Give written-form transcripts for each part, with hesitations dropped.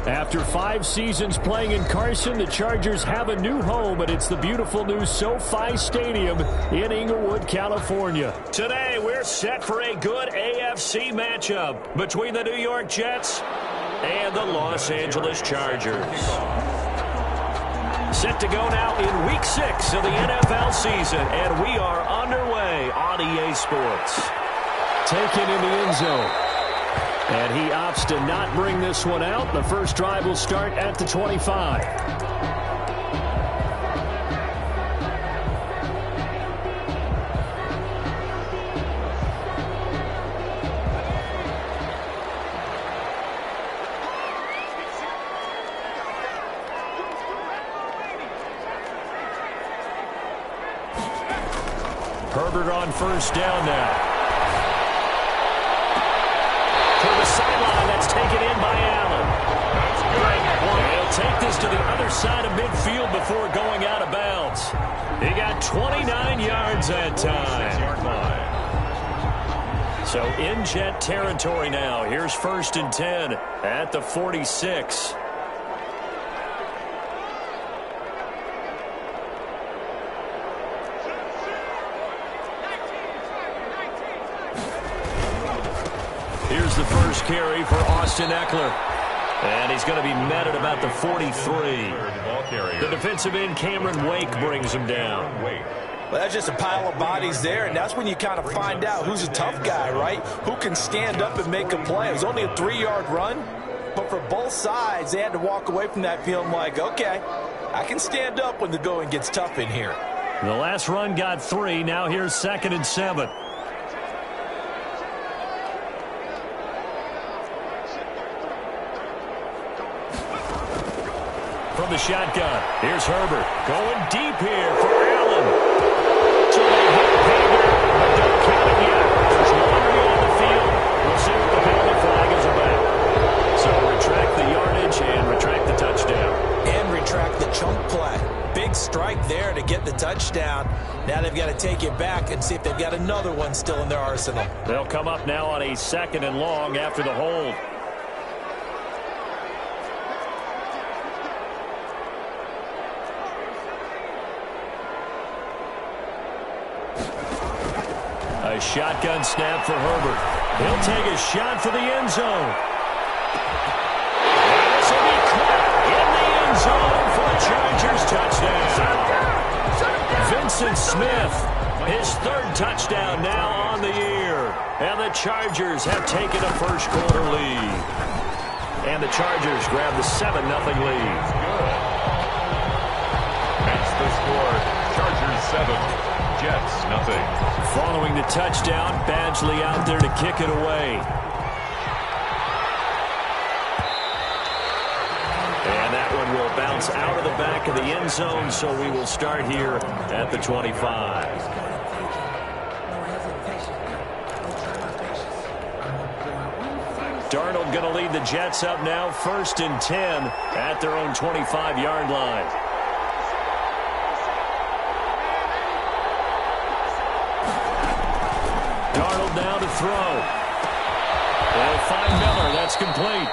After 5 seasons playing in Carson, the Chargers have a new home, and it's the beautiful new SoFi Stadium in Inglewood, California. Today, we're set for a good AFC matchup between the New York Jets and the Los Angeles Chargers. Set to go now in Week 6 of the NFL season, and we are underway on EA Sports. Taken in the end zone. And he opts to not bring this one out. The first drive will start at the 25. Herbert on first down now. To the sideline, that's taken in by Allen. He'll take this to the other side of midfield before going out of bounds. He got 29 yards that time. So in Jet territory now. Here's 1st and 10 at the 46. Here's the first carry for Austin Eckler. And he's going to be met at about the 43. The defensive end, Cameron Wake, brings him down. Well, that's just a pile of bodies there, and that's when you kind of find out who's a tough guy, right? Who can stand up and make a play. It was only a 3-yard run, but for both sides, they had to walk away from that feeling like, okay, I can stand up when the going gets tough in here. The last run got 3. Now here's 2nd and 7. From the shotgun, here's Herbert. Going deep here for Allen. So they hit Hager, but don't count it yet. There's laundry on the field. We'll see what the penalty flag is about. So retract the yardage and retract the touchdown. And retract the chunk play. Big strike there to get the touchdown. Now they've got to take it back and see if they've got another one still in their arsenal. They'll come up now on a 2nd and long after the hold. A shotgun snap for Herbert. He'll take a shot for the end zone. This will be caught in the end zone for a Chargers touchdown. Vincent Smith, his 3rd touchdown now on the year. And the Chargers have taken a first-quarter lead. And the Chargers grab the 7-0 lead. That's the score. Chargers 7. Jets, nothing. Following the touchdown, Badgley out there to kick it away. And that one will bounce out of the back of the end zone, so we will start here at the 25. Darnold going to lead the Jets up now, 1st and 10 at their own 25-yard line. Darnold now to throw. They'll find Miller. That's complete.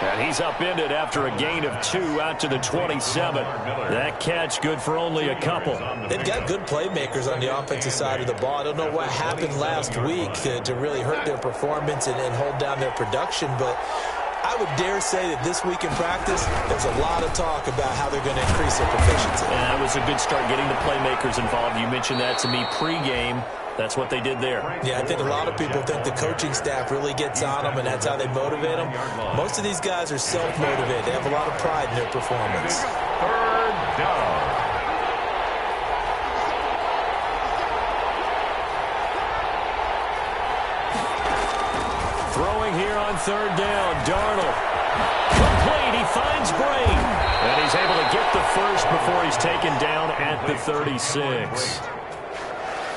And he's upended after a gain of 2 out to the 27. That catch good for only a couple. They've got good playmakers on the offensive side of the ball. I don't know what happened last week to really hurt their performance and hold down their production, but I would dare say that this week in practice, there's a lot of talk about how they're going to increase their proficiency. And that was a good start getting the playmakers involved. You mentioned that to me pregame. That's what they did there. Yeah, I think a lot of people think the coaching staff really gets on them, and that's how they motivate them. Most of these guys are self-motivated. They have a lot of pride in their performance. 3rd down. Throwing here on 3rd down, Darnold. Complete, he finds Bray. And he's able to get the first before he's taken down at the 36.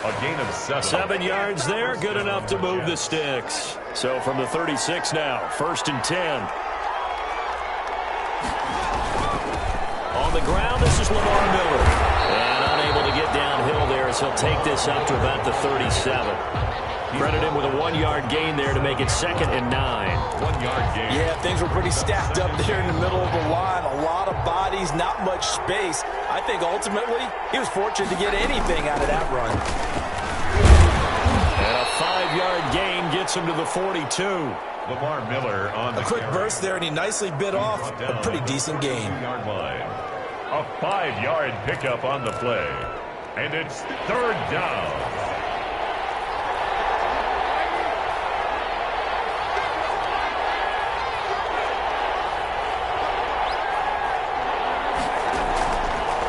A gain of 7. 7 yards there, good enough to move the sticks. So from the 36 now, 1st and 10. On the ground, this is Lamar Miller. And unable to get downhill there as he'll take this up to about the 37. Credit him with a 1-yard gain there to make it 2nd and 9. 1-yard gain. Yeah, things were pretty stacked up there in the middle of the line. A lot of bodies, not much space. I think ultimately he was fortunate to get anything out of that run. And a 5-yard gain gets him to the 42. Lamar Miller on the A quick carry. burst there, and he nicely bit off a pretty decent gain. 2-yard line. A 5-yard pickup on the play. And it's 3rd down.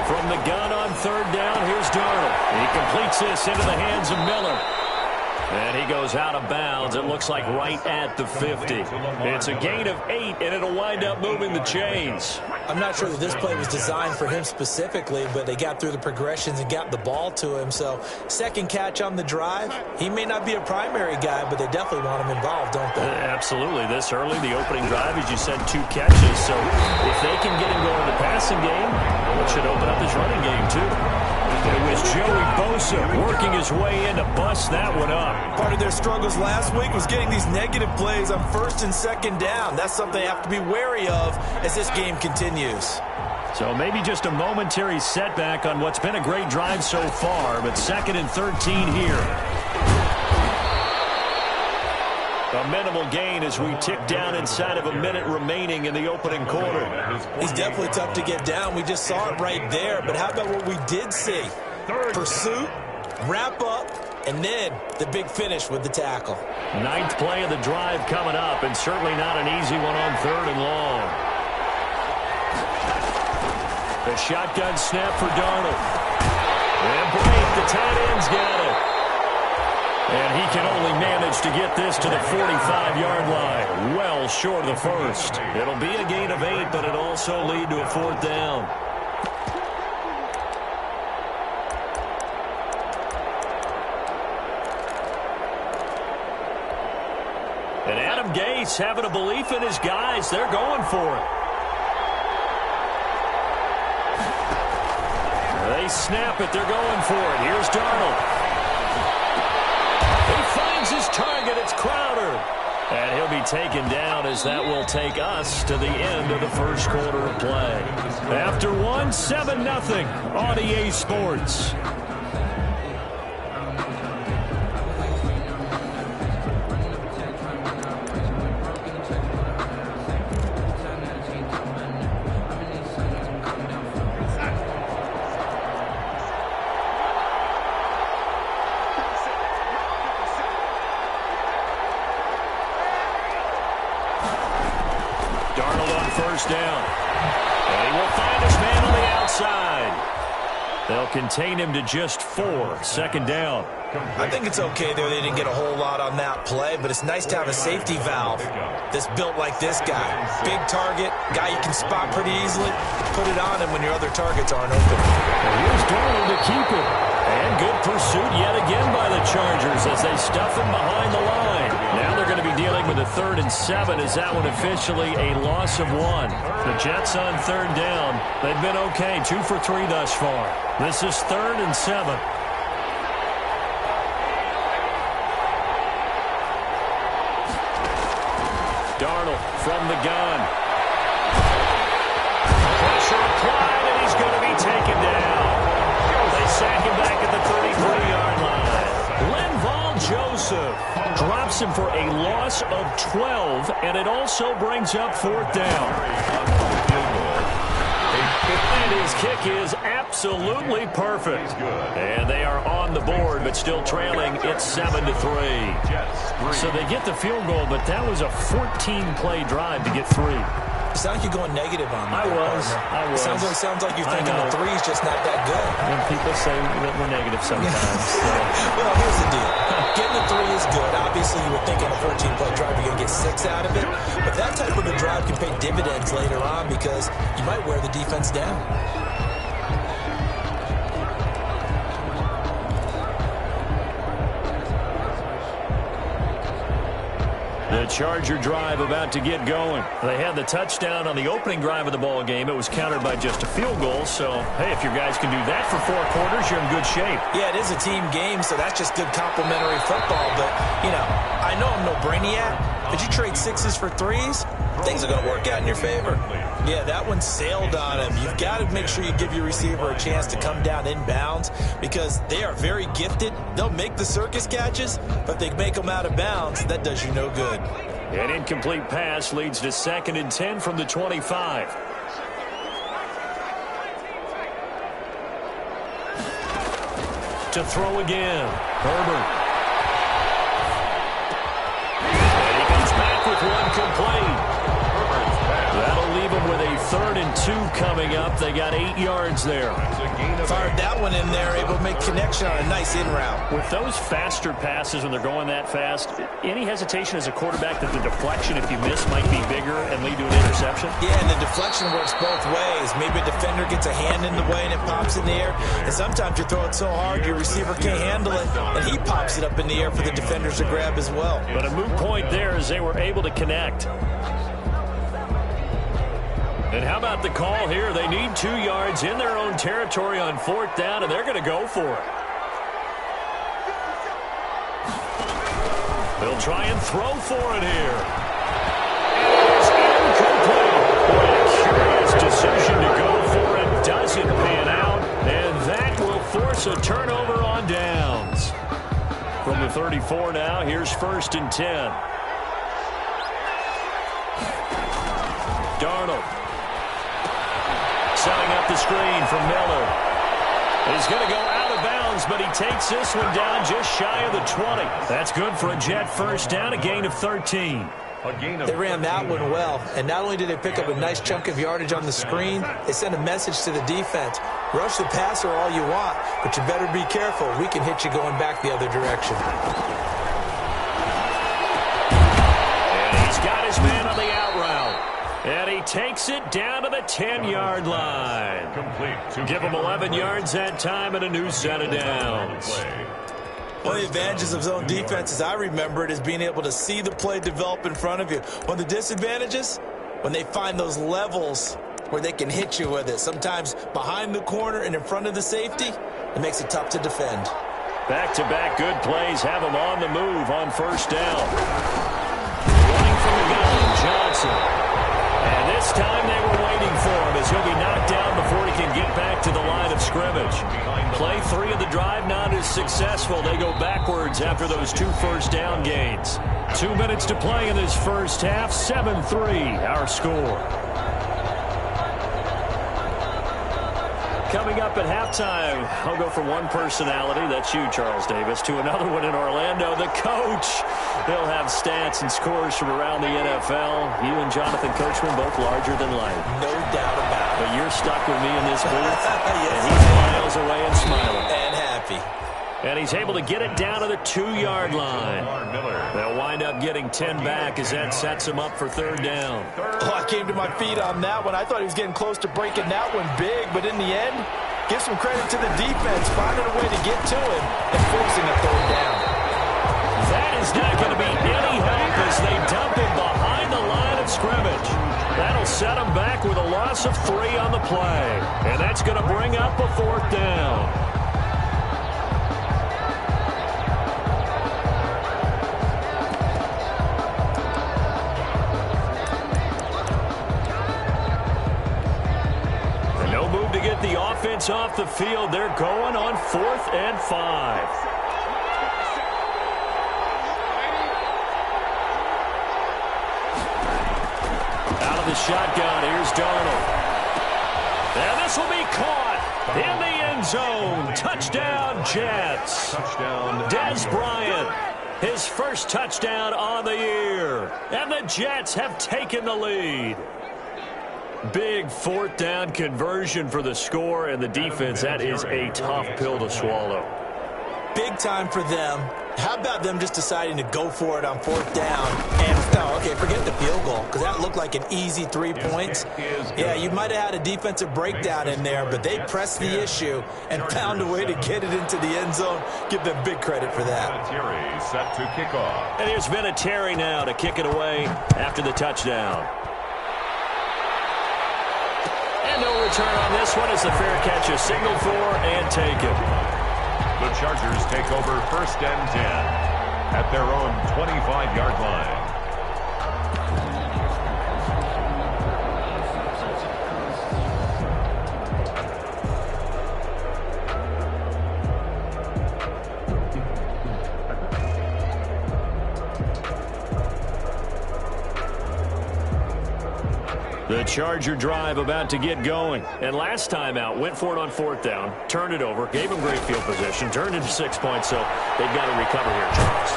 From the gun on 3rd down, here's Darnold. He completes this into the hands of Miller. And he goes out of bounds. It looks like right at the 50. It's a gain of 8, and it'll wind up moving the chains. I'm not sure that this play was designed for him specifically, but they got through the progressions and got the ball to him. So, second catch on the drive. He may not be a primary guy, but they definitely want him involved, don't they? Absolutely. This early, the opening drive, as you said, 2 catches. So, if they can get him going in the passing game, it should open up his running game, too. It was Joey Bosa working his way in to bust that one up. Part of their struggles last week was getting these negative plays on 1st and 2nd down. That's something they have to be wary of as this game continues. So maybe just a momentary setback on what's been a great drive so far, but 2nd and 13 here. A minimal gain as we tick down inside of a minute remaining in the opening quarter. He's definitely tough to get down. We just saw it right there. But how about what we did see? Pursuit, wrap up, and then the big finish with the tackle. 9th play of the drive coming up, and certainly not an easy one on 3rd and long. The shotgun snap for Darnold. And break, the tight end's got it. And he can only manage to get this to the 45-yard line, well short of the first. It'll be a gain of 8, but it'll also lead to a 4th down. And Adam Gase having a belief in his guys. They're going for it. They snap it. They're going for it. Here's Darnold. He finds his target. It's Crowder. And he'll be taken down as that will take us to the end of the first quarter of play. After 1, 7-0 on EA Sports. Down. And he will find his man on the outside. They'll contain him to just 4. 2nd down. I think it's okay there. They didn't get a whole lot on that play, but it's nice to have a safety valve that's built like this guy. Big target, guy you can spot pretty easily. Put it on him when your other targets aren't open. And here's Darnold to keep it. And good pursuit yet again by the Chargers as they stuff him behind the line. Now they're going to be dealing with a 3rd and 7 as that one officially a loss of 1. The Jets on 3rd down. They've been okay, 2 for 3 thus far. This is 3rd and 7. Darnold from the gun. Pressure applied, and he's going to be taken down. They sack him back at the 33-yard line. Linval Joseph drops him for a loss of 12, and it also brings up 4th down. And his kick is absolutely perfect. And they are on the board, but still trailing. It's 7-3. So they get the field goal, but that was a 14-play drive to get 3. It sounds like you're going negative on me. I was. It sounds like you're thinking the 3's just not that good. And people say that we're negative sometimes. So. Well, here's the deal. Getting the 3 is good. Obviously, you would think on a 14-play drive you're going to get 6 out of it. But that type of a drive can pay dividends later on because you might wear the defense down. The Charger drive about to get going. They had the touchdown on the opening drive of the ball game. It was countered by just a field goal. So, hey, if your guys can do that for 4 quarters, you're in good shape. Yeah, it is a team game, so that's just good complimentary football. But, you know, I know I'm no brainiac, but you trade 6s for 3s, things are going to work out in your favor. Yeah, that one sailed on him. You've got to make sure you give your receiver a chance to come down inbounds because they are very gifted. They'll make the circus catches, but if they make them out of bounds, that does you no good. An incomplete pass leads to 2nd and 10 from the 25. To throw again. Herbert. And he comes back with one complete. That'll leave him with a 3rd and 2 coming up. They got 8 yards there. Fired that one in there, able to make connection on a nice in route. With those faster passes when they're going that fast, any hesitation as a quarterback that the deflection, if you miss, might be bigger and lead to an interception? Yeah, and the deflection works both ways. Maybe a defender gets a hand in the way and it pops in the air. And sometimes you throw it so hard your receiver can't handle it, and he pops it up in the air for the defenders to grab as well. But a moot point there as they were able to connect. And how about the call here? They need 2 yards in their own territory on 4th down, and they're going to go for it. They'll try and throw for it here. It's incomplete. A curious decision to go for it. Doesn't pan out, and that will force a turnover on downs. From the 34 now, here's 1st and 10. Darnold. Setting up the screen from Miller. He's going to go out of bounds, but he takes this one down just shy of the 20. That's good for a Jet 1st down, a gain of 13. They ran that one well, and not only did they pick up a nice chunk of yardage on the screen, they sent a message to the defense. Rush the passer all you want, but you better be careful. We can hit you going back the other direction. And he's got his man on the out route. And he takes it down to the 10-yard line. Give him 11 yards that time and a new set of downs. One of the advantages of zone defense, as I remember it, is being able to see the play develop in front of you. One of the disadvantages, when they find those levels where they can hit you with it, sometimes behind the corner and in front of the safety, it makes it tough to defend. Back-to-back good plays have him on the move on 1st down. Running from the gun, Johnson. And this time they were waiting for him as he'll be knocked down before he can get back to the line of scrimmage. Play 3 of the drive not as successful. They go backwards after those 2 1st down gains. 2 minutes to play in this 1st half. 7-3 our score. Coming up at halftime, I'll go from one personality, that's you, Charles Davis, to another one in Orlando, the coach. He'll have stats and scores from around the NFL. You and Jonathan Coachman both larger than life. No doubt about it. But you're stuck with me in this booth, yes, and he's miles away and smiling. And happy. And he's able to get it down to the 2-yard line. They'll wind up getting 10 back as that sets him up for 3rd down. Oh, I came to my feet on that one. I thought he was getting close to breaking that one big, but in the end, give some credit to the defense, finding a way to get to him and forcing a 3rd down. That is not going to be any help as they dump him behind the line of scrimmage. That'll set him back with a loss of 3 on the play. And that's going to bring up a 4th down. To get the offense off the field, they're going on 4th and 5. Out of the shotgun, here's Darnold. And this will be caught in the end zone. Touchdown, Jets. Dez Bryant, his 1st touchdown on the year. And the Jets have taken the lead. Big 4th down conversion for the score, and the defense, that is a tough pill to swallow. Big time for them. How about them just deciding to go for it on 4th down? And Okay, forget the field goal, because that looked like an easy 3 points. Yeah, you might have had a defensive breakdown in there, but they pressed the issue and found a way to get it into the end zone. Give them big credit for that. Terry set to kick off. And here's Vinatieri now to kick it away after the touchdown. And no return on this one as the fair catch is signaled for and taken. The Chargers take over 1st and 10 at their own 25-yard line. The Charger drive about to get going. And last time out, went for it on 4th down, turned it over, gave them great field position, turned into 6 points, so they've got to recover here, Charles.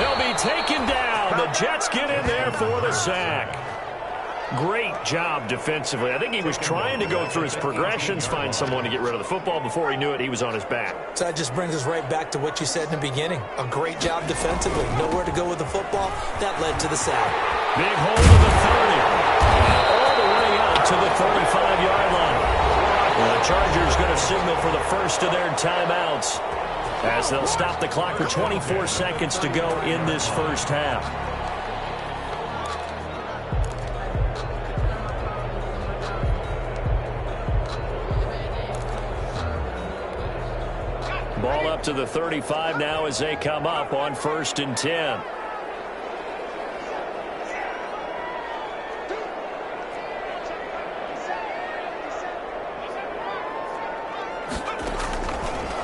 He'll be taken down. The Jets get in there for the sack. Great job defensively. I think he was trying to go through his progressions, find someone to get rid of the football. Before he knew it, he was on his back. So that just brings us right back to what you said in the beginning. A great job defensively. Nowhere to go with the football. That led to the sack. Big hole to the 30. All the way out to the 35-yard line. The Chargers going to signal for the first of their timeouts as they'll stop the clock with 24 seconds to go in this first half. Ball up to the 35 now as they come up on 1st and 10.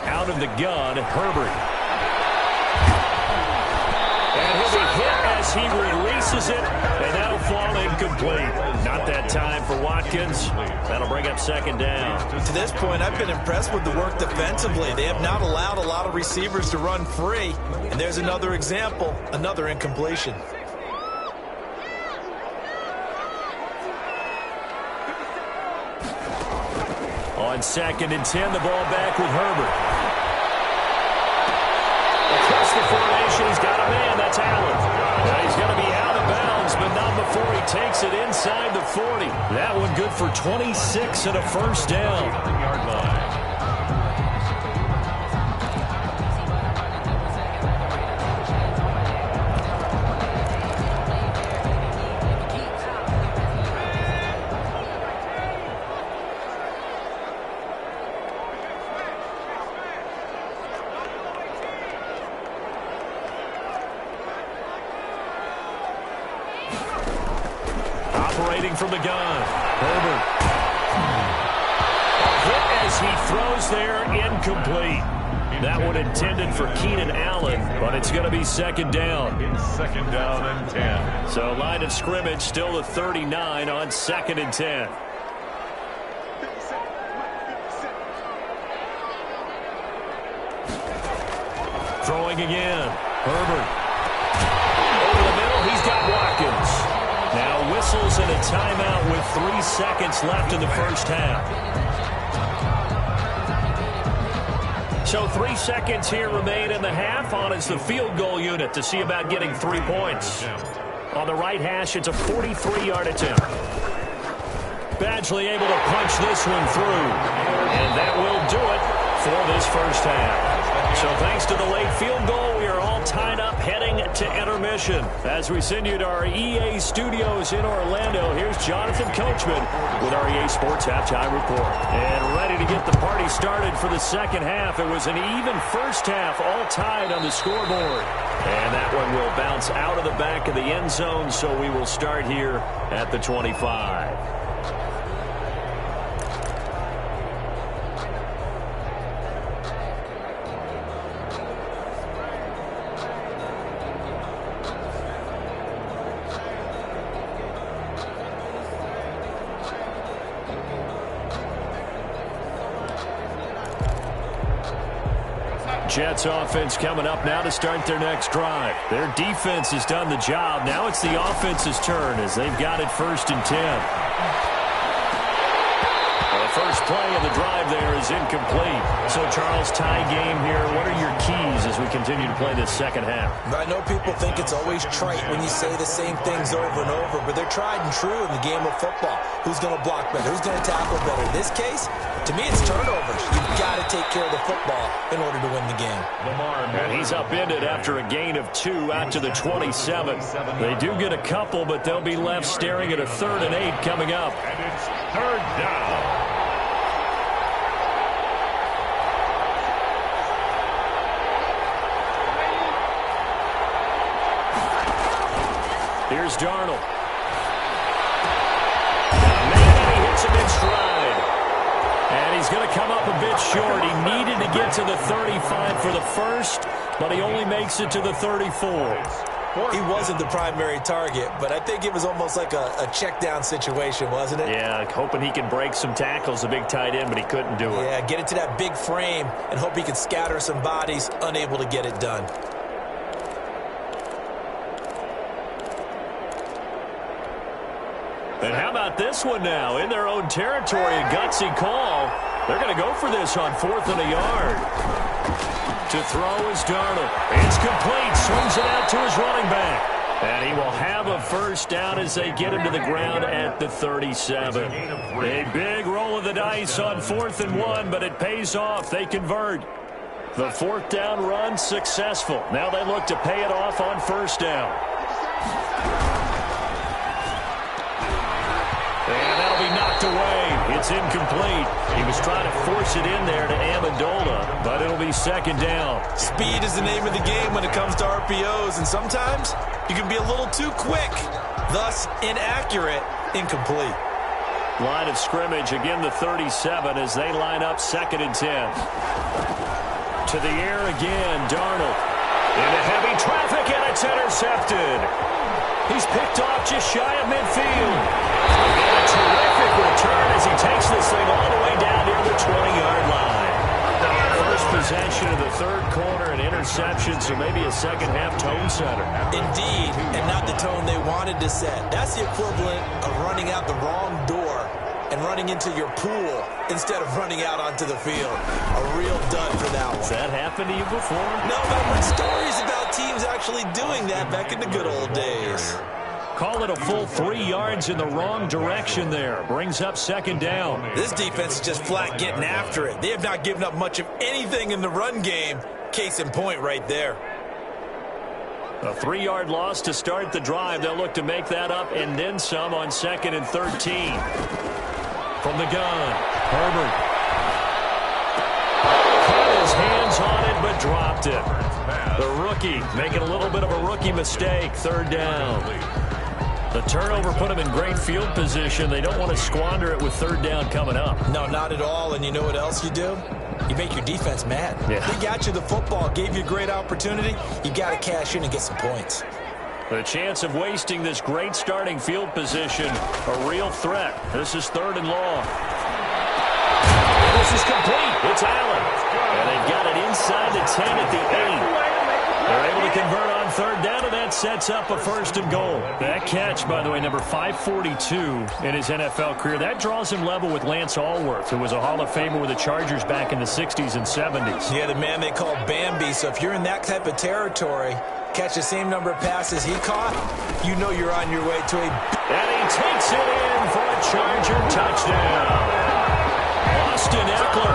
Out of the gun, Herbert. And he'll be hit as he releases it, and that'll fall incomplete. Not that time for Watkins. That'll bring up 2nd down. To this point, I've been impressed with the work defensively. They have not allowed a lot of receivers to run free. And there's another example, another incompletion. On 2nd and 10, the ball back with Herbert. Across the formation, he's got a man. That's Allen. Now he's going to be out of bounds, but not before he takes it inside the 40. That one good for 26 and a 1st down. Yard line. Operating from the gun, Herbert. A hit as he throws there, incomplete. That one intended for Keenan Allen, but it's going to be 2nd down. In 2nd down and 10. So line of scrimmage still the 39 on 2nd and 10. Throwing again, Herbert. Over the middle, he's got Watkins. Now whistles and a timeout with 3 seconds left in the first half. So 3 seconds here remain in the half. On is the field goal unit to see about getting 3 points. On the right hash, it's a 43-yard attempt. Badgley able to punch this one through. And that will do it for this first half. So thanks to the late field goal, we are all tied up heading to intermission. As we send you to our EA studios in Orlando, here's Jonathan Coachman with our EA Sports Halftime Report. And ready to get the party started for the second half. It was an even first half, all tied on the scoreboard. And that one will bounce out of the back of the end zone, so we will start here at the 25. Jets offense coming up now to start their next drive. Their defense has done the job. Now it's the offense's turn as they've got it 1st and 10. A first play of the drive there is incomplete. So, Charles, tie game here. What are your keys as we continue to play this second half? I know people think it's always trite when you say the same things over and over, but they're tried and true in the game of football. Who's going to block better? Who's going to tackle better? In this case, to me, it's turnovers. You've got to take care of the football in order to win the game. And he's upended after a gain of 2 out to the 27. They do get a couple, but they'll be left staring at a 3rd and 8 coming up. And it's 3rd down. Here's Darnold. Man, he hits him in stride. And he's going to come up a bit short. He needed to get to the 35 for the first, but he only makes it to the 34. He wasn't the primary target, but I think it was almost like a check-down situation, wasn't it? Yeah, hoping he can break some tackles, a big tight end, but he couldn't do it. Yeah, get it to that big frame and hope he can scatter some bodies, unable to get it done. And how about this one now? In their own territory, a gutsy call. They're going to go for this on 4th and a yard. To throw is Darnold. It's complete. Swings it out to his running back. And he will have a first down as they get him to the ground at the 37. A big roll of the dice on 4th and 1, but it pays off. They convert. The 4th down run successful. Now they look to pay it off on 1st down. And that'll be knocked away. It's incomplete. He was trying to force it in there to Amendola, but it'll be 2nd down. Speed is the name of the game when it comes to RPOs, and sometimes you can be a little too quick, thus inaccurate, incomplete. Line of scrimmage, again the 37 as they line up 2nd and 10. To the air again, Darnold. Into heavy traffic, and it's intercepted. He's picked off just shy of midfield. And a terrific return as he takes this thing all the way down near the 20-yard line. First possession of the 3rd quarter, an interception, so maybe a second-half tone setter. Indeed, and not the tone they wanted to set. That's the equivalent of running out the wrong door and running into your pool instead of running out onto the field. A real dud for that one. Has that happened to you before? No, but I've heard stories about teams actually doing that back in the good old days. Call it a full 3 yards in the wrong direction there. Brings up 2nd down. This defense is just flat getting after it. They have not given up much of anything in the run game. Case in point right there. A 3-yard loss to start the drive. They'll look to make that up and then some on 2nd and 13. From the gun, Herbert. Had his hands on it, but dropped it. The rookie making a little bit of a rookie mistake. 3rd down. The turnover put him in great field position. They don't want to squander it with 3rd down coming up. No, not at all. And you know what else you do? You make your defense mad. Yeah. They got you the football, gave you a great opportunity. You got to cash in and get some points. The chance of wasting this great starting field position, a real threat. This is 3rd and long. This is complete. It's Allen. And they've got it inside the 10 at the 8. They're able to convert on 3rd down, and that sets up a 1st and goal. That catch, by the way, number 542 in his NFL career. That draws him level with Lance Allworth, who was a Hall of Famer with the Chargers back in the 60s and 70s. Yeah, the man they call Bambi. So if you're in that type of territory, catch the same number of passes he caught, you know you're on your way to a... And he takes it in for a Charger touchdown. Austin Eckler,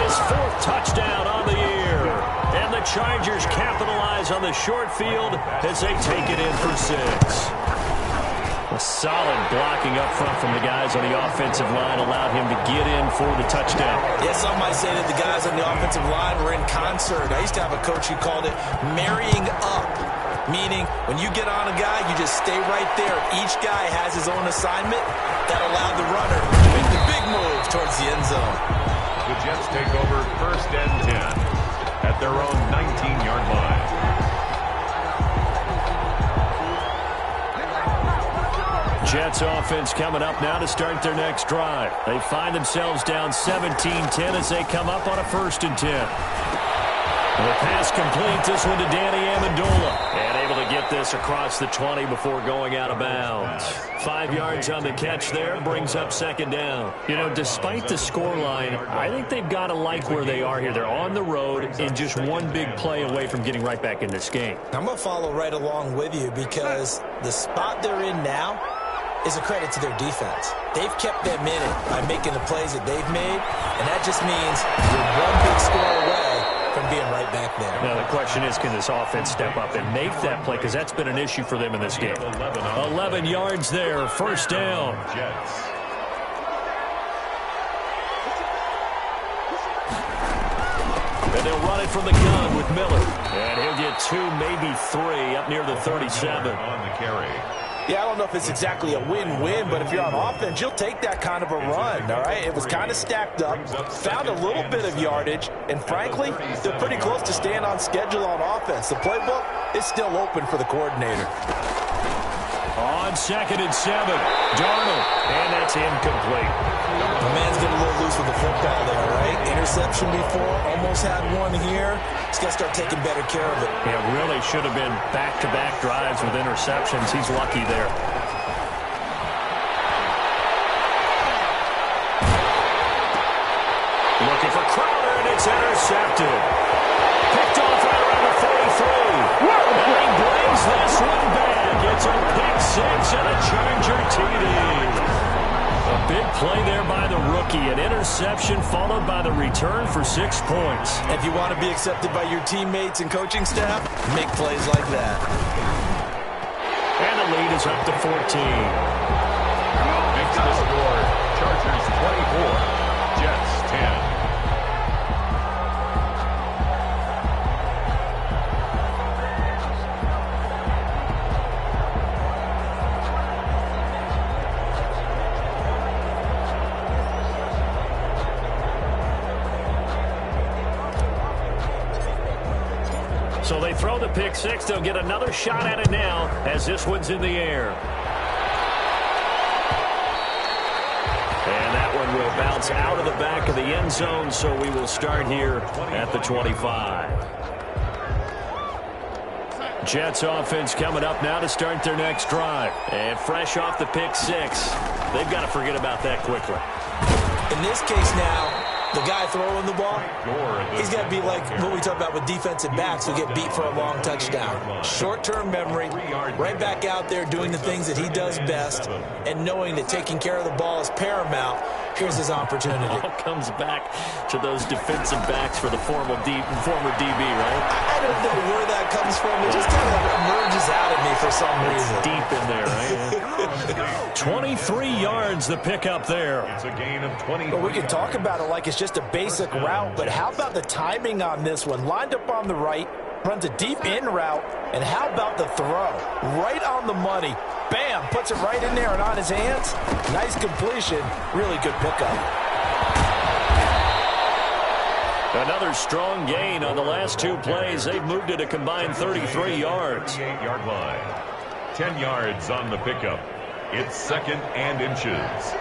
his 4th touchdown on the year. And the Chargers capitalize on the short field as they take it in for 6. A solid blocking up front from the guys on the offensive line allowed him to get in for the touchdown. Yeah, some might say that the guys on the offensive line were in concert. I used to have a coach who called it marrying up, meaning when you get on a guy, you just stay right there. Each guy has his own assignment that allowed the runner to make the big move towards the end zone. The Jets take over 1st and 10 at their own 19-yard line. Jets offense coming up now to start their next drive. They find themselves down 17-10 as they come up on a 1st and 10. The pass complete, this one to Danny Amendola. And Able to get this across the 20 before going out of bounds. 5 yards on the catch there, brings up second down. You know, despite the scoreline, I think they've got to like where they are here. They're on the road and just one big play away from getting right back in this game. I'm going to follow right along with you because the spot they're in now is a credit to their defense. They've kept them in it by making the plays that they've made, and that just means you're one big score away from being right back there. Now, the question is, can this offense step up and make that play? Because that's been an issue for them in this game. 11 yards there, first down. And they'll run it from the gun with Miller. And he'll get 2, maybe 3 up near the 37. On the carry. Yeah, I don't know if it's exactly a win-win, but if you're on offense, you'll take that kind of a run, all right? It was kind of stacked up, found a little bit of yardage, and frankly, they're pretty close to staying on schedule on offense. The playbook is still open for the coordinator. On 2nd and 7, Darnold, and that's incomplete. The man's getting a little loose with the football there, right? Interception before, almost had one here. He's got to start taking better care of it. Yeah, really should have been back-to-back drives with interceptions. He's lucky there. Looking for Crowder, and it's intercepted. Picked off right around the 43. And he brings this one back. It's a pick 6 and a Charger TD. A big play there by the rookie. An interception followed by the return for 6 points. If you want to be accepted by your teammates and coaching staff, make plays like that. And the lead is up to 14. Makes the score. Chargers 24. Jets 10. So they throw the pick 6. They'll get another shot at it now as this one's in the air. And that one will bounce out of the back of the end zone, so we will start here at the 25. Jets offense coming up now to start their next drive. And fresh off the pick 6, they've got to forget about that quickly. In this case now, the guy throwing the ball, he's got to be like what we talk about with defensive backs who get beat for a long touchdown. Short-term memory, right back out there doing the things that he does best, and knowing that taking care of the ball is paramount. Here's his opportunity. It all comes back to those defensive backs for the former DB, right? I don't know where that comes from. It just kind of emerges out of me for some reason. Deep in there, right? 23 yards the pickup there. It's a gain of 20. Well, we can talk about it like it's just a basic route, but how about the timing on this one? Lined up on the right, runs a deep in route, and how about the throw? Right on the money. Bam, puts it right in there and on his hands. Nice completion. Really good pickup. Another strong gain on the last 2 plays. They've moved it a combined 33 yards. 38-yard line. 10 yards on the pickup. It's 2nd and inches.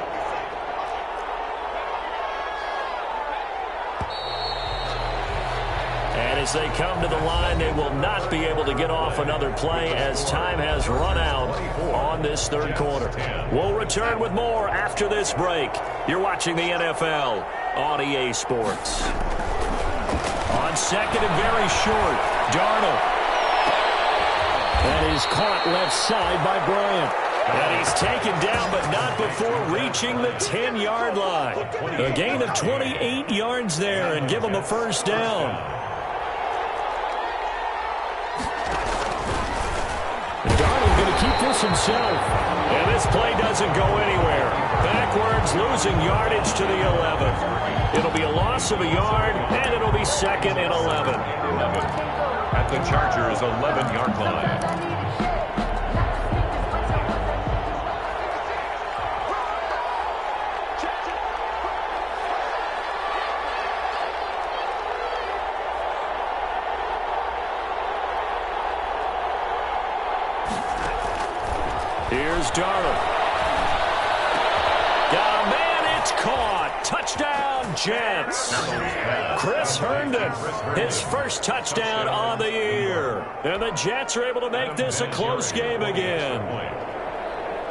And as they come to the line, they will not be able to get off another play as time has run out on this third quarter. We'll return with more after this break. You're watching the NFL on EA Sports. On 2nd and very short, Darnold. That is caught left side by Bryant. And he's taken down, but not before reaching the 10-yard line. A gain of 28 yards there and give him a first down. Darnold going to keep this himself. And this play doesn't go anywhere. Backwards, losing yardage to the 11. It'll be a loss of a yard, and it'll be 2nd and 11. At the Chargers' 11-yard line. Here's Darnold. Got a man It's caught. Touchdown, Jets. Chris Herndon, his first touchdown on the year. And the Jets are able to make this a close game again.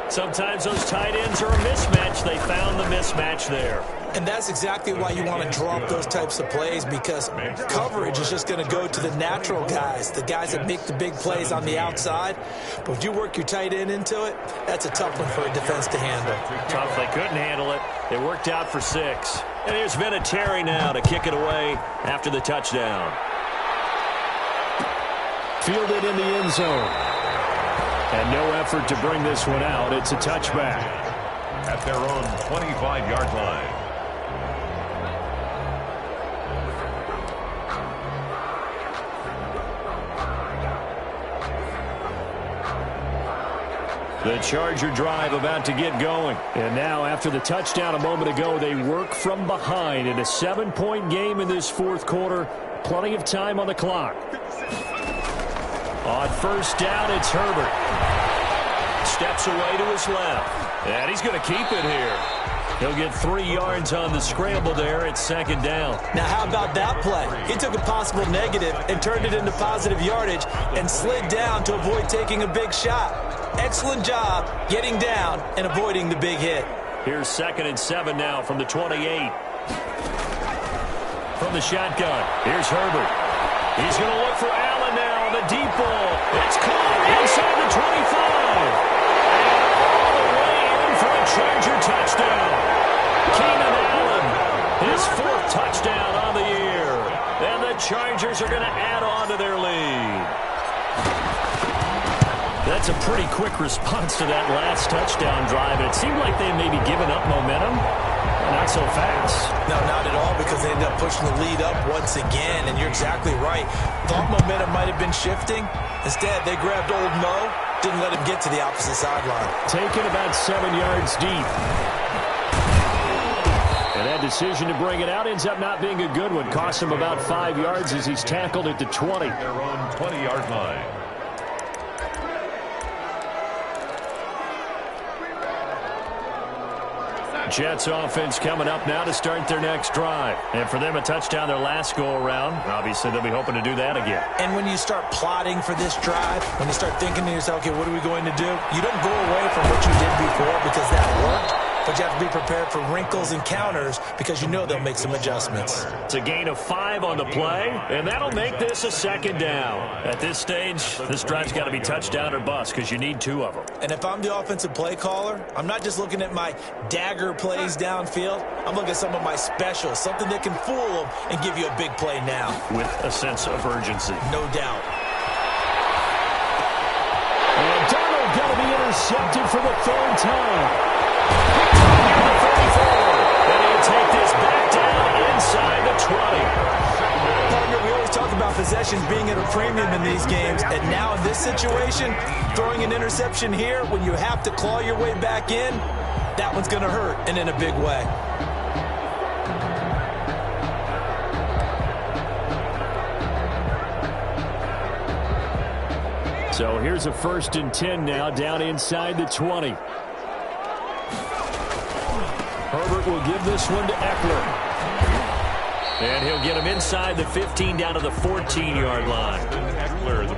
Sometimes those tight ends are a mismatch. They found the mismatch there. And that's exactly why you want to draw up those types of plays, because coverage is just going to go to the natural guys, the guys that make the big plays on the outside. But if you work your tight end into it, that's a tough one for a defense to handle. Tough. They couldn't handle it. It worked out for 6. And here's Vinatieri now to kick it away after the touchdown. Fielded in the end zone. And no effort to bring this one out. It's a touchback. At their own 25-yard line. The Charger drive about to get going. And now, after the touchdown a moment ago, they work from behind in a 7-point game in this fourth quarter. Plenty of time on the clock. On first down, it's Herbert. Steps away to his left. And he's going to keep it here. He'll get 3 yards on the scramble there at second down. Now, how about that play? He took a possible negative and turned it into positive yardage and slid down to avoid taking a big shot. Excellent job getting down and avoiding the big hit. Here's 2nd and 7 now from the 28. From the shotgun, here's Herbert. He's going to look for Allen now on the deep ball. It's caught inside the 25. And all the way in for a Charger touchdown. Keenan Allen, his 4th touchdown on the year. And the Chargers are going to add on to their lead. That's a pretty quick response to that last touchdown drive. It seemed like they may be giving up momentum. Not so fast. No, not at all, because they ended up pushing the lead up once again, and you're exactly right. Thought momentum might have been shifting. Instead, they grabbed old Mo, didn't let him get to the opposite sideline. Taken about 7 yards deep. And that decision to bring it out ends up not being a good one. Cost him about 5 yards as he's tackled at the 20. Their own 20-yard line. Jets offense coming up now to start their next drive. And for them, a touchdown their last go-around. Obviously, they'll be hoping to do that again. And when you start plotting for this drive, when you start thinking to yourself, okay, what are we going to do? You don't go away from what you did before because that worked. But you have to be prepared for wrinkles and counters because you know they'll make some adjustments. It's a gain of 5 on the play, and that'll make this a 2nd down. At this stage, this drive's got to be touchdown or bust because you need 2 of them. And if I'm the offensive play caller, I'm not just looking at my dagger plays downfield. I'm looking at some of my specials, something that can fool them and give you a big play now. With a sense of urgency. No doubt. And Donald going to be intercepted for the 3rd time. And he'll take this back down inside the 20. Partner, we always talk about possessions being at a premium in these games, and now in this situation, throwing an interception here when you have to claw your way back in, that one's going to hurt, and in a big way. So here's a 1st and 10 now, down inside the 20. Herbert will give this one to Eckler. And he'll get him inside the 15 down to the 14-yard line.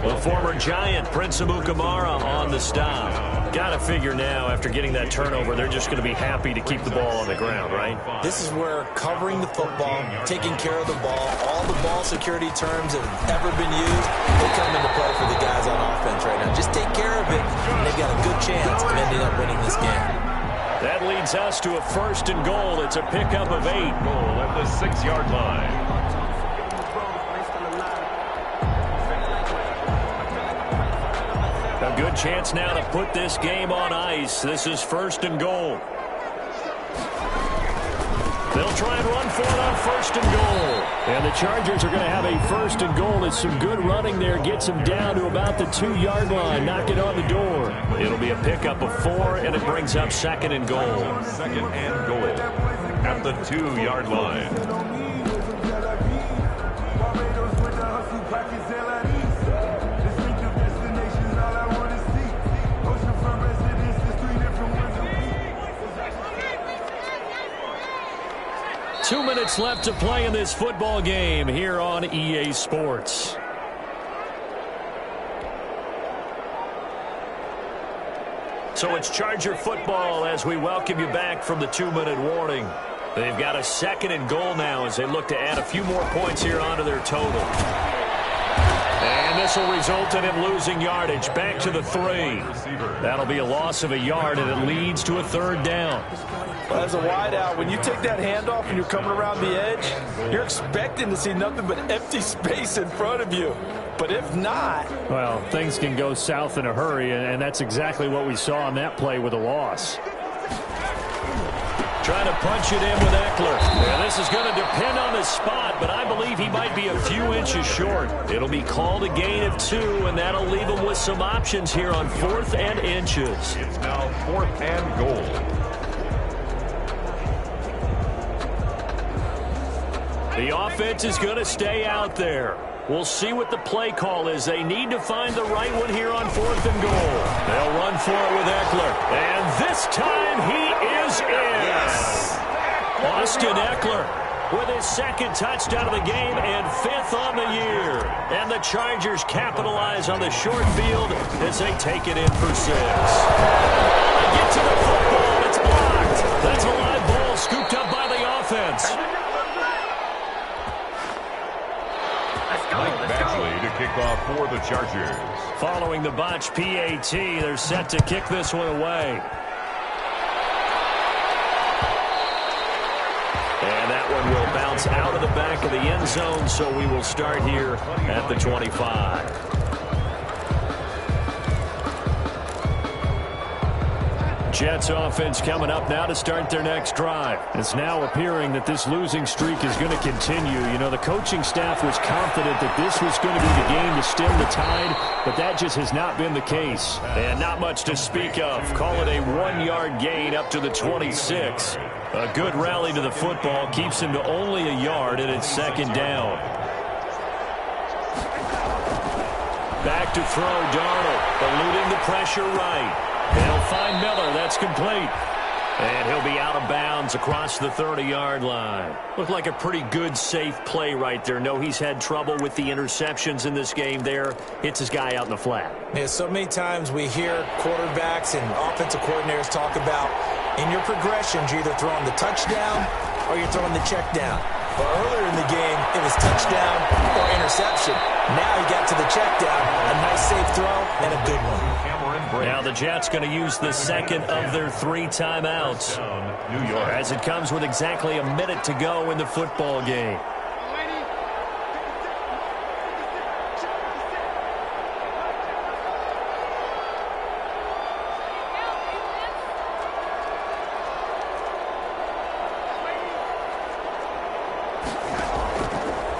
The former Giant, Prince Amukamara, on the stop. Got to figure now, after getting that turnover, they're just going to be happy to keep the ball on the ground, right? This is where covering the football, taking care of the ball, all the ball security terms that have ever been used, they come into play for the guys on offense right now. Just take care of it, and they've got a good chance of ending up winning this game. That leads us to a 1st and goal. It's a pickup of 8. Goal at the 6-yard line. A good chance now to put this game on ice. This is 1st and goal. They'll try and run for it on 1st and goal. And the Chargers are going to have a 1st and goal. It's some good running there. Gets them down to about the 2-yard line. Knock it on the door. It'll be a pickup of 4, and it brings up 2nd and goal. 2nd and goal at the 2-yard line. 2 minutes left to play in this football game here on EA Sports. So it's Charger football as we welcome you back from the 2-minute warning. They've got a 2nd and goal now as they look to add a few more points here onto their total. And this will result in him losing yardage back to the 3. That'll be a loss of a yard, and it leads to a 3rd down. Well, as a wideout, when you take that handoff and you're coming around the edge, you're expecting to see nothing but empty space in front of you. But if not... Well, things can go south in a hurry, and that's exactly what we saw on that play with a loss. Trying to punch it in with Eckler. Yeah, this is going to depend on the spot, but I believe he might be a few inches short. It'll be called a gain of 2, and that'll leave him with some options here on 4th and inches. It's now 4th and goal. The offense is going to stay out there. We'll see what the play call is. They need to find the right one here on 4th and goal. They'll run for it with Eckler. And this time he is in. Yes. Austin Eckler with his 2nd touchdown of the game and 5th on the year. And the Chargers capitalize on the short field as they take it in for 6. Get to the football. It's blocked. That's a live ball scooped up by the offense. To kick off for the Chargers. Following the botch PAT, they're set to kick this one away. And that one will bounce out of the back of the end zone, so we will start here at the 25. Jets offense coming up now to start their next drive. It's now appearing that this losing streak is going to continue. You know, the coaching staff was confident that this was going to be the game to stem the tide, but that just has not been the case. And not much to speak of. Call it a 1-yard gain up to the 26. A good rally to the football keeps him to only a yard, and it's 2nd down. Back to throw, Darnold, eluding the pressure right. They'll find Miller. That's complete. And he'll be out of bounds across the 30-yard line. Looked like a pretty good, safe play right there. No, he's had trouble with the interceptions in this game there. Hits his guy out in the flat. Yeah, so many times we hear quarterbacks and offensive coordinators talk about in your progressions, you're either throwing the touchdown or you're throwing the check down. But earlier in the game, it was touchdown or interception. Now he got to the check down. A nice safe throw and a good one. Now the Jets going to use the 2nd of their 3 timeouts. New York. As it comes with exactly a minute to go in the football game.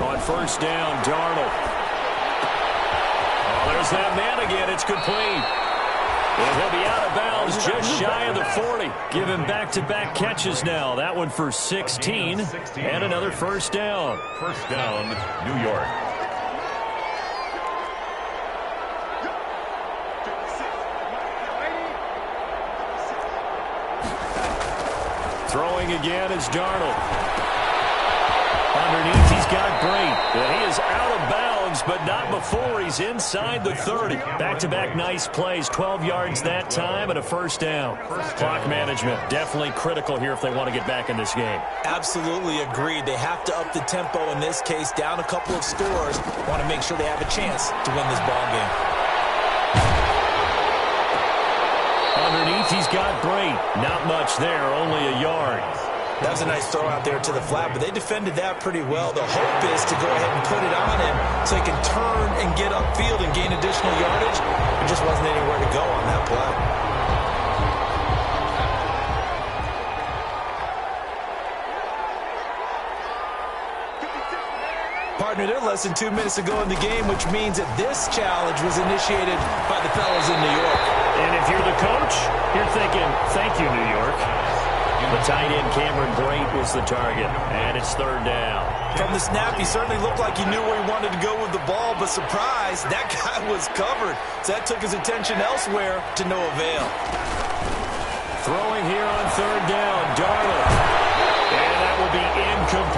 On 1st down, Darnold. Oh, there's that man again. It's complete. And he'll be out of bounds just shy of the 40. Give him back-to-back catches now. That one for 16 and another 1st down. 1st down, New York. Throwing again is Darnold. Underneath, he's got Brate. Well, he is out of bounds, but not before he's inside the 30. Back-to-back nice plays, 12 yards that time and a 1st down. Clock management, definitely critical here if they want to get back in this game. Absolutely agreed. They have to up the tempo in this case, down a couple of scores. Want to make sure they have a chance to win this ball game. Underneath, he's got Brate. Not much there, only a yard. That was a nice throw out there to the flat, but they defended that pretty well. The hope is to go ahead and put it on him so he can turn and get upfield and gain additional yardage. There just wasn't anywhere to go on that play. Partner, they're less than 2 minutes to go in the game, which means that this challenge was initiated by the fellas in New York. And if you're the coach, you're thinking, thank you, New York. The tight end, Cameron Brate, was the target, and it's 3rd down. From the snap, he certainly looked like he knew where he wanted to go with the ball, but surprise, that guy was covered. So that took his attention elsewhere to no avail. Throwing here on 3rd down, Darnold. And that will be incomplete.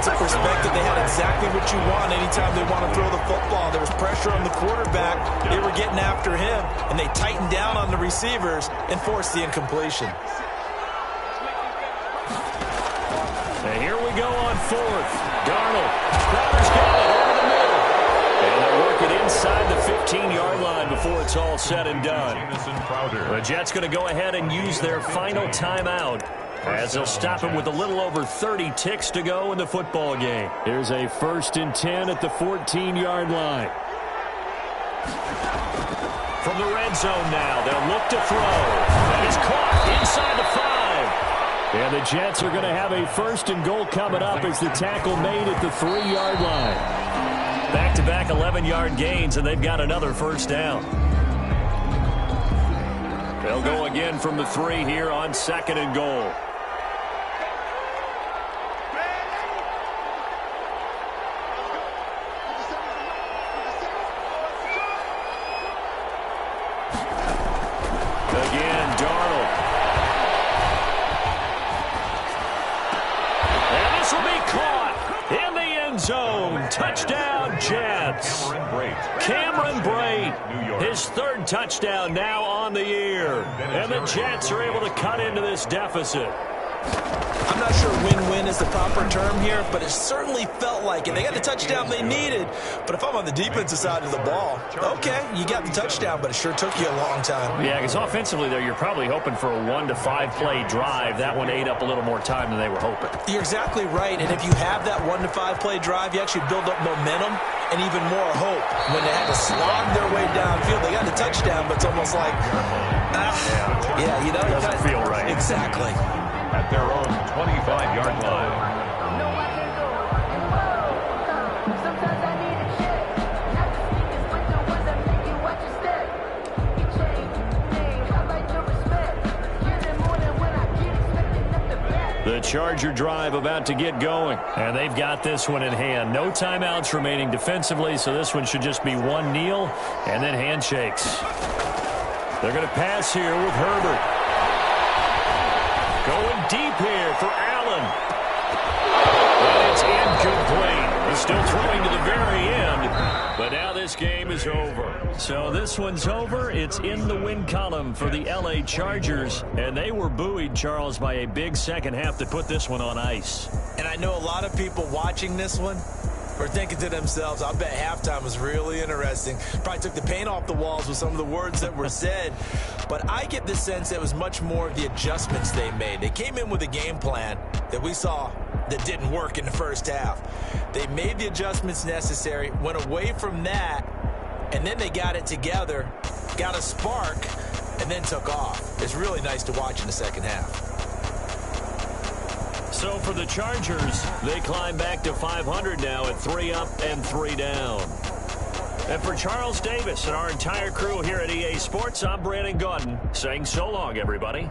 defensive perspective, they had exactly what you want anytime they want to throw the football. There was pressure on the quarterback. They were getting after him, and they tightened down on the receivers and forced the incompletion. And here we go on fourth. Darnold. Crowder's got it over the middle. And they'll work it inside the 15-yard line before it's all said and done. The Jets going to go ahead and use their final timeout, as they'll stop him with a little over 30 ticks to go in the football game. Here's a 1st and 10 at the 14-yard line. From the red zone now, they'll look to throw. That is caught inside the 5. And the Jets are going to have a 1st and goal coming up as the tackle made at the 3-yard line. Back-to-back 11-yard gains, and they've got another 1st down. They'll go again from the 3 here on 2nd and goal. Again, Darnold. And this will be caught in the end zone. Touchdown, Jets. Cameron Brate, his 3rd touchdown now on the year. And the Jets are able to cut into this deficit. I'm not sure win-win is the proper term here, but it certainly felt like it. They got the touchdown they needed, but if I'm on the defensive side of the ball, okay, you got the touchdown, but it sure took you a long time. Yeah, because offensively there, you're probably hoping for a 1 to 5 play drive. That one ate up a little more time than they were hoping. You're exactly right, and if you have that 1 to 5 play drive, you actually build up momentum and even more hope. When they had to slog their way downfield, they got the touchdown, but it's almost like, yeah, you know, it doesn't feel right. Exactly. At their own 25-yard line. The Charger drive about to get going, and they've got this one in hand. No timeouts remaining defensively, so this one should just be one kneel and then handshakes. They're going to pass here with Herbert. Going deep here for Allen. And it's incomplete. He's still throwing to the very end, but now this game is over. So this one's over. It's in the win column for the L.A. Chargers, and they were buoyed, Charles, by a big second half to put this one on ice. And I know a lot of people watching this one are thinking to themselves, I bet halftime was really interesting. Probably took the paint off the walls with some of the words that were said. But I get the sense it was much more of the adjustments they made. They came in with a game plan that we saw that didn't work in the first half. They made the adjustments necessary, went away from that, and then they got it together, got a spark, and then took off. It's really nice to watch in the second half. So for the Chargers, they climb back to 500 now at 3 up and 3 down. And for Charles Davis and our entire crew here at EA Sports, I'm Brandon Gaudin saying so long, everybody.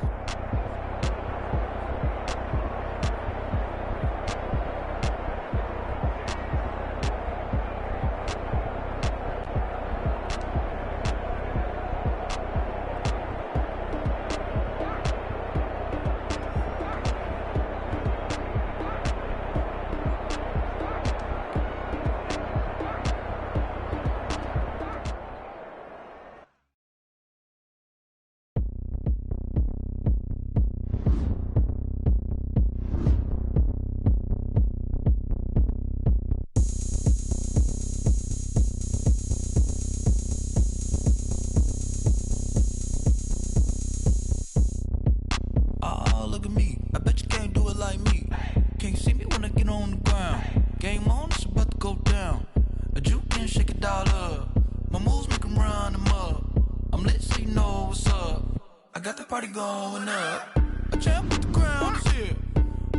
Going up, a champ with the crown is here.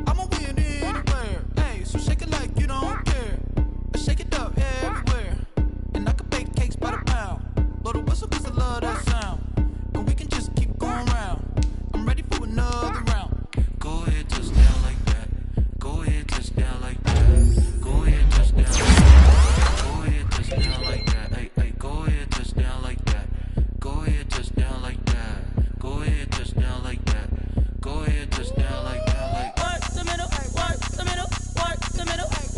I'ma win anywhere. Hey, so shake it like you don't care. Shake it up everywhere. And I can bake cakes by the pound. Blow the whistle cause I love that sound. And we can just keep going round. I'm ready for another round. Go ahead, touch down like that. Go ahead, touch down like that. Go ahead, touch down like that. Go ahead, touch down like that. Hey, hey, go ahead, touch down like that. Go ahead, touch down like that. Go ahead, touch down like that. Go ahead, touch down like that. Like work the middle, work the middle, work the middle.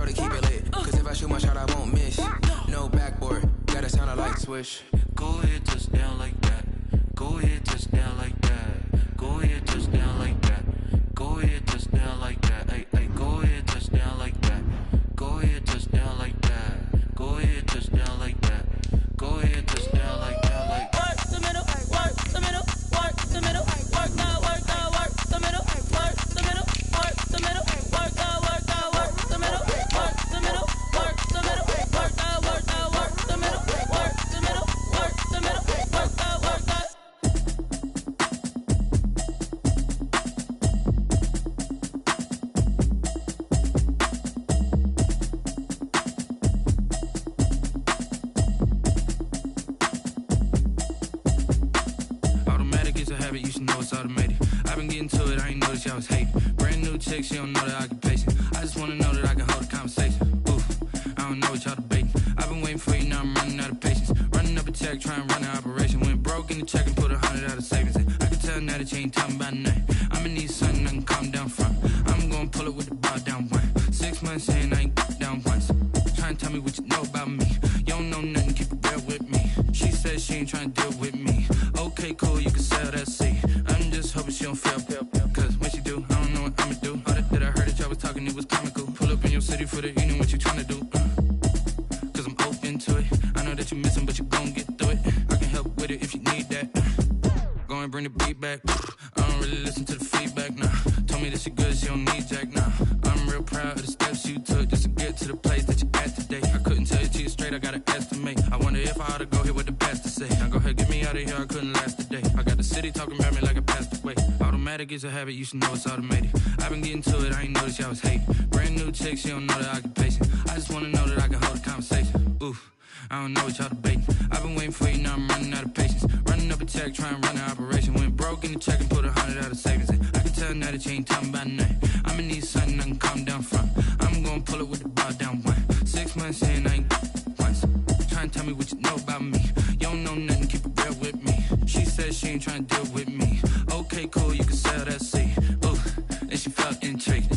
to keep it lit. Cause if I shoot my shot, I won't miss. No backboard, gotta sound a light switch. Go ahead, touchdown like that. Go ahead, touchdown like that. Go ahead, touchdown like that. Go ahead, touchdown like that. Ay, ay, go ahead, touchdown like that. Go ahead, touchdown like that. Go ahead, touchdown like that. Go ahead, touchdown like that. Like work the middle, work the middle, work the middle, work the middle, work the middle, work the middle, work the middle, work the middle, work the middle, work the middle, work the middle, work the middle, work the middle, work the middle, work the automatic is a habit, you should know it's automated. I've been getting to it, I ain't noticed y'all was hating. Brand new chick, she don't know the occupation. I just wanna know that I can hold a conversation. Oof, I don't know what y'all debating. I've been waiting for you, now I'm running out of patience. Running up a check, trying to run an operation. Went broke in the check and put 100 out of savings in. I can tell now that you ain't talking about nothing. I'ma need something I can calm down from. I'm gonna pull it with the bar down one. 6 months saying I ain't down once. Trying to tell me what you know about me. You don't know nothing, keep it real with me. She said she ain't trying to deal with me. Okay, cool, you can sell that seat. I'm just hoping she don't fail. Cause when she do, I don't know what I'ma do. All that I heard that y'all was talking, it was comical. Pull up in your city for the evening, what you trying to do? Cause I'm open to it. I know that you missing, but you gon' get through it. I can help with it if you need that. Go and bring the beat back. I don't really listen to the feedback, nah. Told me that she good, she don't need jack, nah. I'm real proud of the steps you took just to get to the place that you at today. I couldn't tell you to you straight, I gotta estimate. I wonder if I ought to go here with the pastor say. Now go ahead, get me out of here, I couldn't last a day. I got the city talking about me like I passed away. Automatic is a habit, you should know it's automated. I've been getting to it, I ain't noticed y'all was hating. Brand new chick, she don't know the occupation. I just wanna know that I can hold a conversation. Oof, I don't know what y'all debating. I've been waiting for you, now I'm running out of patience. Running up a check, trying to run an operation. Went broke in the check and put 100 out of savings in. I can tell now that you ain't talking about nothing. I'ma need something I can calm down from. I'm gonna pull it with the bar down one. 6 months saying I ain't once. Trying to tell me what you know about me. You don't know nothing, keep it real with me. She said she ain't trying to deal with me. Okay, cool, you can sell that seat. Ooh, and she felt intrigued.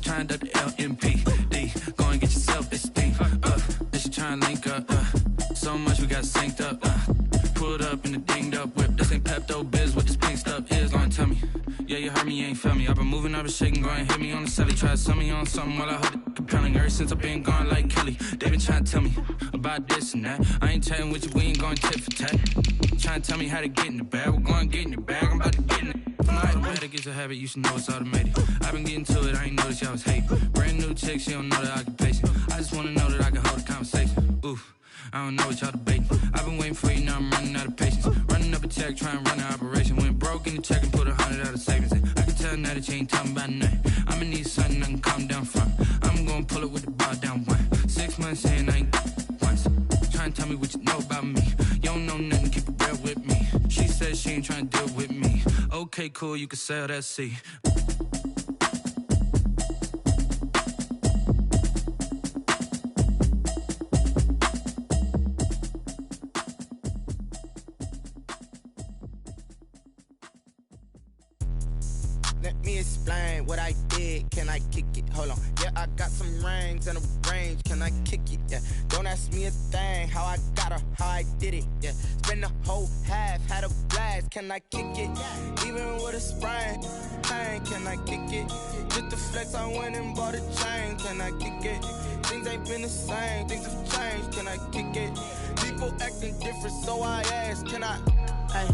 Trying up the LMPD. Go and get yourself esteem. And she trying to link up. So much we got synced up. Pulled up in the dinged up whip. This ain't Pepto Biz, what this pink stuff is. Go and tell me. Yeah, you heard me, you ain't felt me. I've been moving, I've been shaking, go and hit me on the celly. Try to sell me on something while I hold it compelling. Ever since I've been gone like Kelly, they been trying to tell me about this and that. I ain't chatting with you, we ain't going tit for tat. Trying to tell me how to get in the bag. We're going to get in the bag, I'm about to get in it. Automatic is a habit, you should know it's automated. I've been getting to it, I ain't noticed y'all was hating. Brand new chick, she don't know the occupation. I just wanna know that I can hold a conversation. Oof, I don't know what y'all debating. I've been waiting for you, now I'm running out of patience. Running up a check, trying to run an operation. Went broke in the check and put 100 out of savings in. I can tell now that you ain't talking about nothing. I'ma need something I can calm down from. I'm gonna pull it with the bar down one. 6 months saying I ain't once. Trying to tell me what you know about me. You don't know nothing, keep it real with me. She said she ain't trying to deal with me. Okay, cool, you can sell that seat. Let me explain what I did. Can I kick it? Hold on. Yeah, I got some rings and a range. Can I kick it? Yeah. Don't ask me a thing. How I got her, how I did it. Yeah. Spend the whole half, had a blast. Can I kick it? Even with a sprain. Pain, can I kick it? Just the flex, I went and bought a chain. Can I kick it? Things ain't been the same. Things have changed. Can I kick it? People acting different, so I asked. Can I? Hey,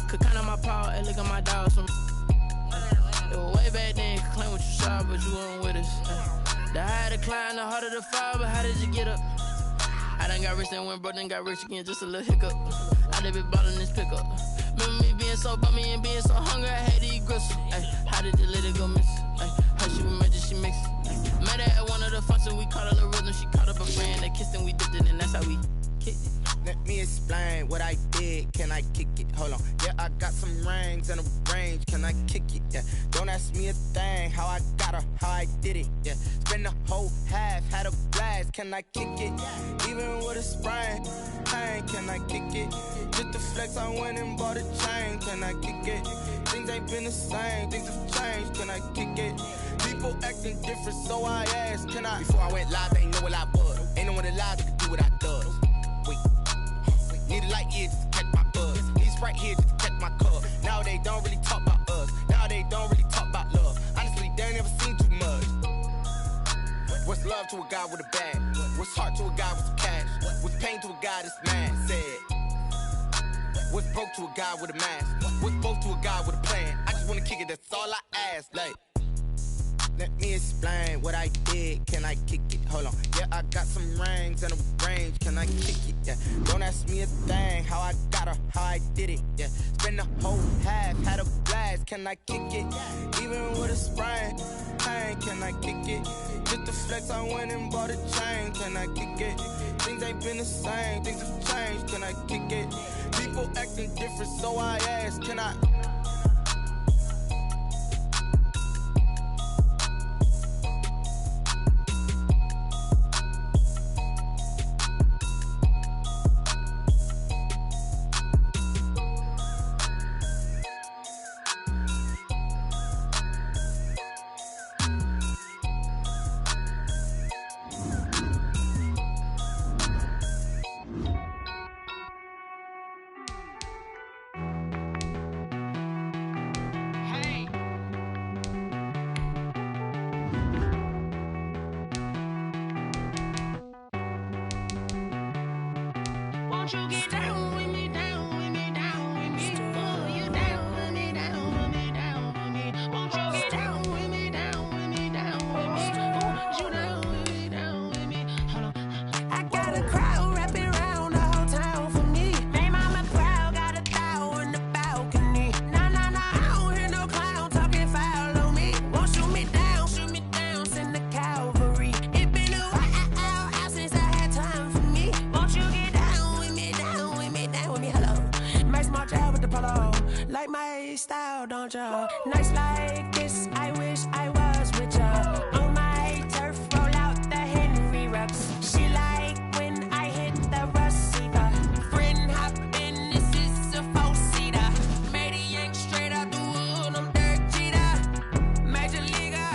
could count on my paw and look at my dogs from. It was way back then, could claim what you saw, but you weren't with us. The higher the climb, the harder the fall, but how did you get up? I done got rich and went broke, then got rich again, just a little hiccup. I done been ballin' this pickup. Remember me being so bummy and being so hungry, I had to eat gristle. Ay, how did you let it go miss? Ay, how she was magic, she mixed. Met her at one of the functions, we caught her the rhythm, she caught up a friend, they kissed and we dipped it, and that's how we kicked it. Let me explain what I did. Can I kick it? Hold on. Yeah, I got some rings and a range. Can I kick it? Yeah. Don't ask me a thing. How I got her, how I did it. Yeah. Spend the whole half, had a blast. Can I kick it? Even with a sprain. Pain, can I kick it? Just the flex, I went and bought a chain. Can I kick it? Things ain't been the same. Things have changed. Can I kick it? People acting acting different, so I asked, can I? Before I went live, they ain't know what I was. Ain't no one alive that could do what I does. Wait, need a light here just to catch my buzz. Need Sprite here just to catch my cup. Now they don't really talk about us. Now they don't really talk about love. Honestly, they ain't never seen too much. What's love to a guy with a bag? What's heart to a guy with some cash? What's pain to a guy that's mad? Said. What's broke to a guy with a mask? What's both to a guy with a plan? I just wanna kick it, that's all I ask. Like, let me explain what I did. Can I kick it? Hold on. Yeah, I got some rings and a range. Can I kick it? Yeah. Don't ask me a thing. How I got her, how I did it. Yeah. Spend the whole half, had a blast. Can I kick it? Even with a sprain. Pain, can I kick it? Just the flex, I went and bought a chain. Can I kick it? Things ain't been the same. Things have changed. Can I kick it? People acting different, so I ask, can I? Won't you get down with me, down with me, down with me? Oh, you down with me, down with me, down with me. Won't you get down with me, down with me, down with me? Oh, you down with me, down with me. Hold on. I got a crowd wrapping around the whole town for me. They mama proud, got a thou in the balcony. Nah, nah, nah, I don't hear no clown talking foul on me. Won't shoot me down, send the cavalry. It been a while since I had time for me. Won't you get down with me, down with me, down with me? Hello. Max March out with the polo. Like my style, don't ya? Nights like this, I wish I was with ya. On my turf, roll out the Henry rocks. She like when I hit the receiver. Friend hop in, this is a four-seater. Made a yank straight out the wood, I'm Derek Jeter. Major leaguer,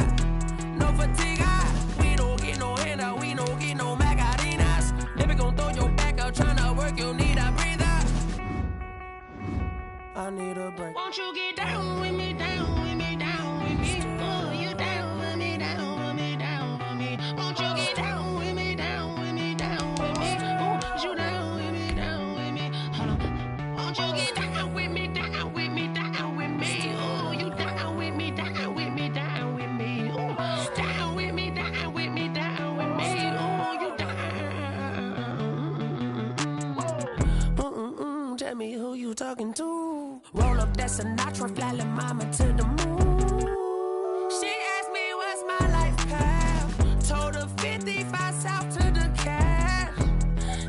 no fatigue. We don't get no handout, we don't get no Macarinas. Never gon' throw your back out, tryna work, you need a breather. I need a break. Won't you get down with me, down with me, down with me? Oh, you down with me, down with me, down with me. Won't you get down with me, down with me, down with me? Oh, you down with me, down with me. Hold on. Won't you get down with me, down with me, down with me? Oh, you down with me, down with me, down with me. Oh, down with me, down with me, down with me. Oh, you down. Tell me who you talking to. Roll up that Sinatra, fly la mama to the moon. She asked me what's my life path. Told her 55 south to the cash.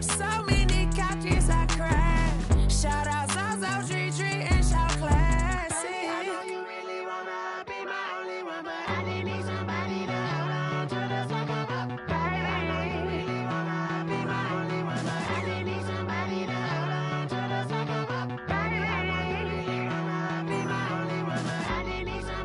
So many couches I crashed. Shout out Zazo, Tree, and shout classic. I know you really wanna be my only one, but I didn't need somebody to hold on to the sucker up. Baby, I know you really wanna be my only one, but I didn't need somebody to hold on to the sucker up. Baby, I know you really wanna be my only one, but I didn't need somebody.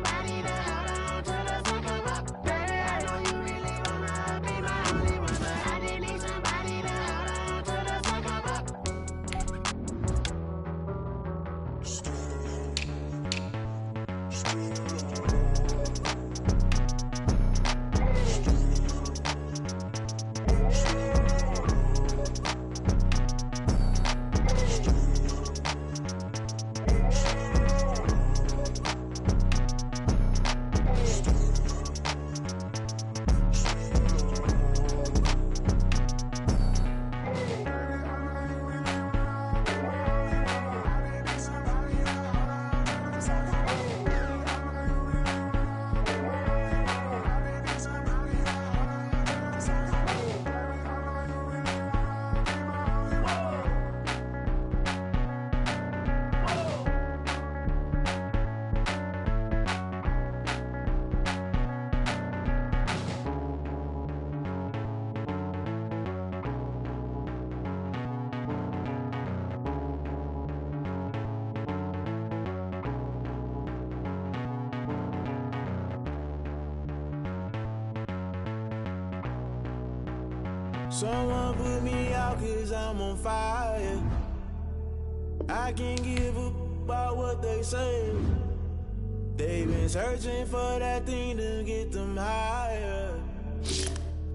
Someone put me out 'cause I'm on fire. I can't give a about what they say. They've been searching for that thing to get them higher.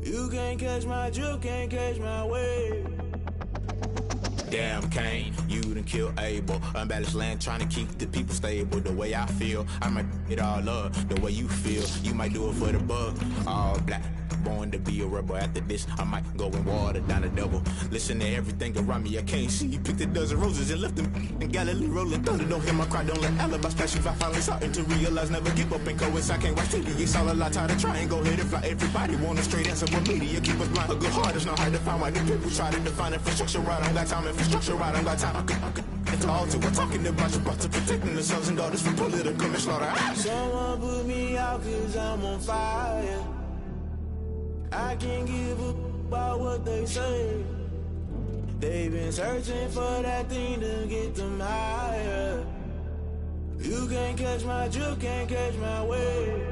You can't catch my drift, can't catch my wave. Damn, Kane, you done killed Abel. Unbalanced land, trying to keep the people stable. The way I feel, I might it all up. The way you feel, you might do it for the bug. All black, born to be a rebel. After this, I might go and water down a double. Listen to everything around me, I can't see. Picked a dozen roses and left them in Galilee rolling thunder. Don't hear my cry, don't let alibis pass you. I finally starting to realize, never give up and coincide. I can't watch TV, it's all a lot. Tired of trying, go ahead and fly. Everybody want a straight answer, but media keep us blind. A good heart is not hard to find. Why do people try to define infrastructure right? I don't got time, infrastructure right, I don't got time. I could it's all to we're talking about to protecting the sons and daughters from political manslaughter. Someone put me out 'cause I'm on fire. I can't give a about what they say. They've been searching for that thing to get them higher. You can't catch my drift, can't catch my wave.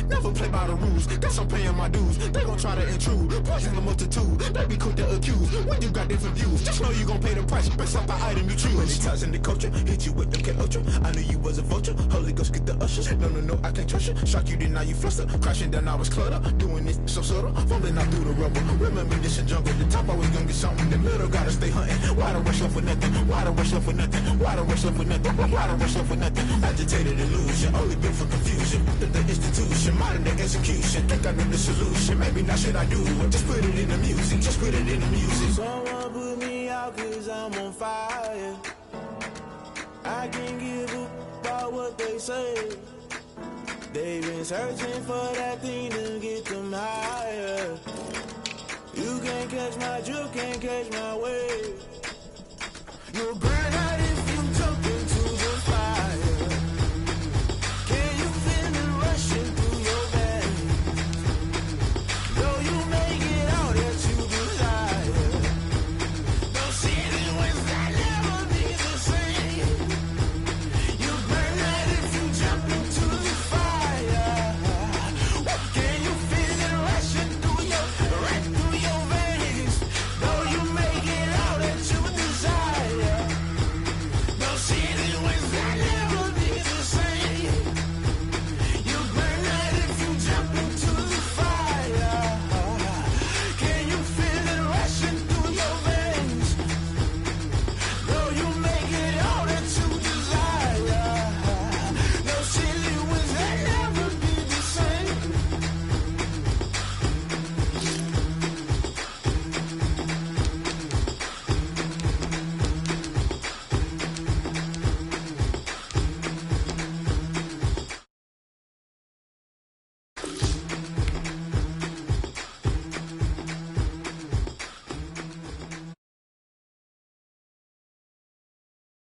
Never play by the rules, guess I'm paying my dues. They gon' try to intrude, poison the multitude. They be quick to accuse, when you got different views. Just know you gon' pay the price, based off the item you choose. Many times in the culture, hit you with MK Ultra. I knew you was a vulture, Holy Ghost get the ushers. No, I can't trust you. Shock you, then now you fluster. Crashing down, I was cluttered. Doing this so subtle, fumbling out through the rubble. Remember this in jungle, the top always gonna get something. The middle gotta stay hunting. Why the rush left with nothing? Why the rush left with nothing? Why the rush left with nothing? Why the rush left with nothing? Agitated illusion, only built for confusion. The institution, modern day execution. Think I know the solution. Maybe not should I do it? Just put it in the music. Just put it in the music. Someone put me out 'cause I'm on fire. I can't give a about what they say. They've been searching for that thing to get them higher. You can't catch my drift, can't catch my wave. You're great.